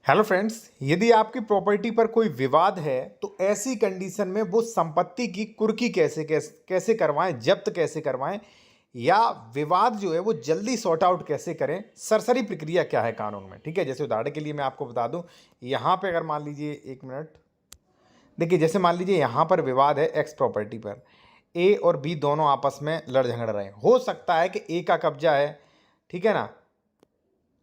Hello friends, यदि आपकी property पर कोई विवाद है तो ऐसी कंडीशन में वो संपत्ति की कुर्की कैसे कैसे कैसे करवाएं, जब्त कैसे करवाएं या विवाद जो है वो जल्दी सॉर्ट आउट कैसे करें, सरसरी प्रक्रिया क्या है कानून में। ठीक है, जैसे उदाहरण के लिए मैं आपको बता दूं, यहाँ पे अगर मान लीजिए, एक मिनट देखिए, जैसे मान लीजिए यहाँ पर विवाद है एक्स प्रॉपर्टी पर, ए और बी दोनों आपस में लड़ झगड़ रहे हैं। हो सकता है कि ए का कब्जा है, ठीक है ना,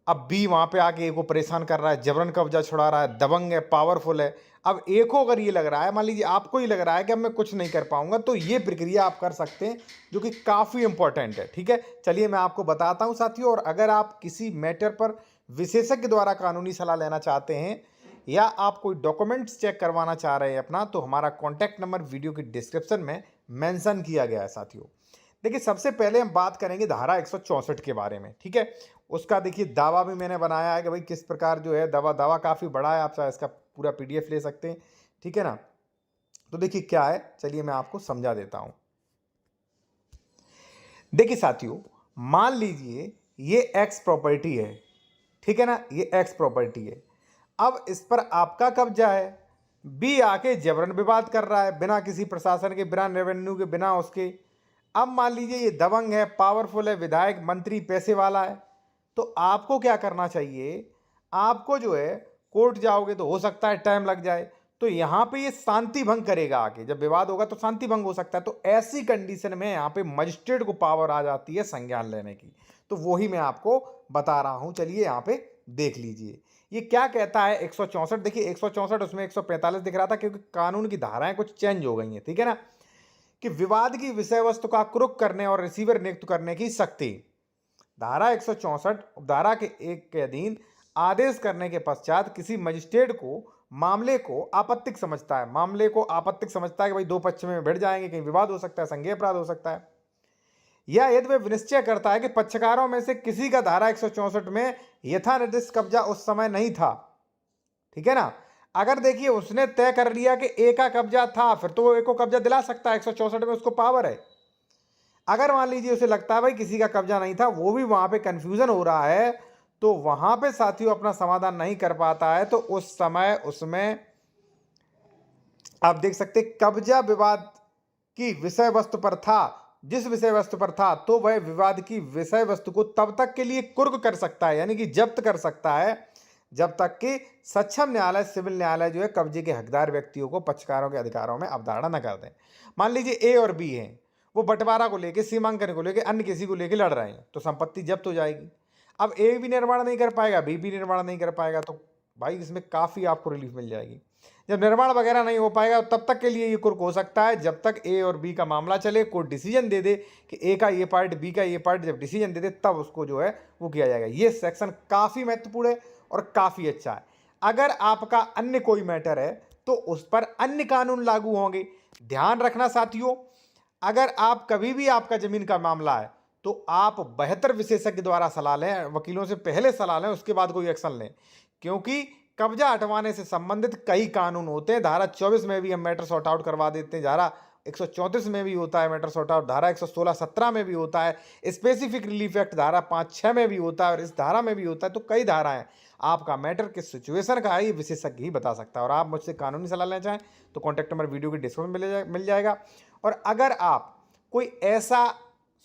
अब बी वहां पे आके ए को परेशान कर रहा है, जबरन कब्जा छुड़ा रहा है, दबंग है, पावरफुल है। अब ए को अगर ये लग रहा है, मान लीजिए आपको ही लग रहा है कि अब मैं कुछ नहीं कर पाऊंगा, तो ये प्रक्रिया आप कर सकते हैं, जो कि काफी इंपॉर्टेंट है। ठीक है, चलिए मैं आपको बताता हूं साथियों। और अगर आप किसी मैटर पर विशेषज्ञ द्वारा कानूनी सलाह लेना चाहते हैं या आप कोई डॉक्यूमेंट्स चेक करवाना चाह रहे हैं अपना, तो हमारा कॉन्टैक्ट नंबर वीडियो की डिस्क्रिप्शन में मेंशन किया गया है साथियों। देखिए, सबसे पहले हम बात करेंगे धारा 164 के बारे में। ठीक है, उसका देखिए दावा भी मैंने बनाया है कि भाई किस प्रकार जो है दावा काफ़ी बड़ा है, आप चाहे इसका पूरा पीडीएफ ले सकते हैं। ठीक है ना, तो देखिए क्या है, चलिए मैं आपको समझा देता हूं। देखिए साथियों, मान लीजिए ये एक्स प्रॉपर्टी है, ठीक है ना, ये एक्स प्रॉपर्टी है। अब इस पर आपका कब्जा है, बी आके जबरन विवाद कर रहा है, बिना किसी प्रशासन के, बिना रेवेन्यू के, बिना उसके। अब मान लीजिए ये दबंग है, पावरफुल है, विधायक, मंत्री, पैसे वाला है, तो आपको क्या करना चाहिए, आपको जो है कोर्ट जाओगे तो हो सकता है टाइम लग जाए, तो यहां पे ये शांति भंग करेगा। आगे जब विवाद होगा तो शांति भंग हो सकता है, तो ऐसी कंडीशन में यहां पे मजिस्ट्रेट को पावर आ जाती है संज्ञान लेने की। तो वही मैं आपको बता रहा हूं, चलिए यहां पे देख लीजिए ये क्या कहता है 164। देखिए 164, उसमें 145 दिख रहा था क्योंकि कानून की धाराएं कुछ चेंज हो गई हैं। ठीक है ना, कि विवाद की विषय वस्तु का कुरुक करने और रिसीवर नियुक्त करने की शक्ति। धारा 164 धारा के एक के अधीन आदेश करने के पश्चात किसी मजिस्ट्रेट को मामले को आपत्तिक समझता है, मामले को आपत्तिक समझता है कि भाई दो पक्ष में भिड़ जाएंगे, कहीं विवाद हो सकता है, संज्ञेय अपराध हो सकता है, या यदि वह विनिश्चय करता है कि पक्षकारों में से किसी का धारा 164 में यथानिर्दिष्ट कब्जा उस समय नहीं था। ठीक है ना, अगर देखिए उसने तय कर लिया कि ए का कब्जा था, फिर तो वो ए को कब्जा दिला सकता है, 164 में उसको पावर है। अगर मान लीजिए उसे लगता है भाई किसी का कब्जा नहीं था, वो भी वहां पे कंफ्यूजन हो रहा है, तो वहां पे साथियों अपना समाधान नहीं कर पाता है, तो उस समय उसमें आप देख सकते कब्जा विवाद की विषय वस्तु पर था, जिस विषय वस्तु पर था, तो वह विवाद की विषय वस्तु को तब तक के लिए कुर्क कर सकता है, यानी कि जब्त कर सकता है, जब तक कि सक्षम न्यायालय, सिविल न्यायालय जो है कब्जे के हकदार व्यक्तियों को पक्षकारों के अधिकारों में अवधारणा न कर दें। मान लीजिए ए और बी हैं, वो बंटवारा को लेकर, सीमांकन को लेकर, अन्य किसी को लेकर लड़ रहे हैं, तो संपत्ति जब्त हो जाएगी। अब ए भी निर्माण नहीं कर पाएगा, बी भी निर्माण नहीं कर पाएगा, तो भाई इसमें काफ़ी आपको रिलीफ मिल जाएगी। जब निर्माण वगैरह नहीं हो पाएगा तब तक के लिए ये कुर्क हो सकता है, जब तक ए और बी का मामला चले, कोर्ट डिसीजन दे दे कि ए का ये पार्ट, बी का ये पार्ट, जब डिसीजन दे दे तब उसको जो है वो किया जाएगा। ये सेक्शन काफ़ी महत्वपूर्ण है और काफ़ी अच्छा है। अगर आपका अन्य कोई मैटर है तो उस पर अन्य कानून लागू होंगे। ध्यान रखना साथियों, अगर आप कभी भी आपका जमीन का मामला है तो आप बेहतर विशेषज्ञ द्वारा सलाह लें, वकीलों से पहले सलाह लें, उसके बाद कोई एक्शन लें, क्योंकि कब्जा हटवाने से संबंधित कई कानून होते हैं। धारा 24 में भी हम मैटर सॉर्ट आउट करवा देते हैं, धारा 134 में भी होता है मैटर सॉर्ट आउट, धारा 116-17 में भी होता है, स्पेसिफिक रिलीफ एक्ट धारा 5-6 में भी होता है और इस धारा में भी होता है। तो कई धाराएं, आपका मैटर किस सिचुएशन का है ये विशेषज्ञ ही बता सकता है। और आप मुझसे कानूनी सलाह लेना चाहें तो कॉन्टैक्ट नंबर वीडियो के डिस्क्रिप्शन में मिल जाएगा। और अगर आप कोई ऐसा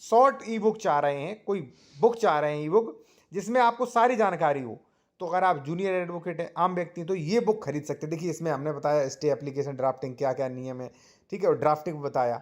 शॉर्ट ई बुक चाह रहे हैं, कोई बुक चाह रहे हैं ई बुक जिसमें आपको सारी जानकारी हो, तो अगर आप जूनियर एडवोकेट हैं, आम व्यक्ति हैं, तो ये बुक खरीद सकते हैं। देखिए इसमें हमने बताया स्टे एप्लीकेशन ड्राफ्टिंग क्या क्या नियम है, ठीक है, और ड्राफ्टिंग बताया,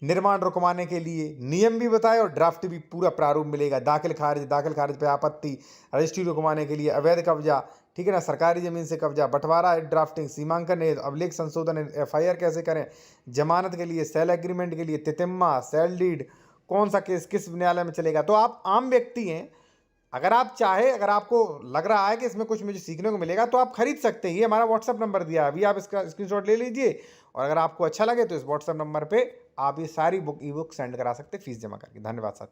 निर्माण रुकवाने के लिए नियम भी बताया और ड्राफ्ट भी पूरा प्रारूप मिलेगा, दाखिल खारिज पे आपत्ति, रजिस्ट्री रुकवाने के लिए, अवैध कब्जा, ठीक है ना, सरकारी जमीन से कब्जा, बंटवारा, ड्राफ्टिंग, सीमांकन, अभिलेख संशोधन, एफआईआर कैसे करें, जमानत के लिए, सेल एग्रीमेंट के लिए, तितिम्मा, सेल डीड, कौन सा केस किस न्यायालय में चलेगा। तो आप आम व्यक्ति हैं, अगर आप चाहे, अगर आपको लग रहा है कि इसमें कुछ मुझे सीखने को मिलेगा तो आप खरीद सकते हैं। ये हमारा व्हाट्सअप नंबर दिया है, अभी आप इसका स्क्रीनशॉट ले लीजिए, और अगर आपको अच्छा लगे तो इस व्हाट्सएप नंबर पे आप ये सारी बुक ई बुक सेंड करा सकते हैं फीस जमा करके। धन्यवाद साथियों।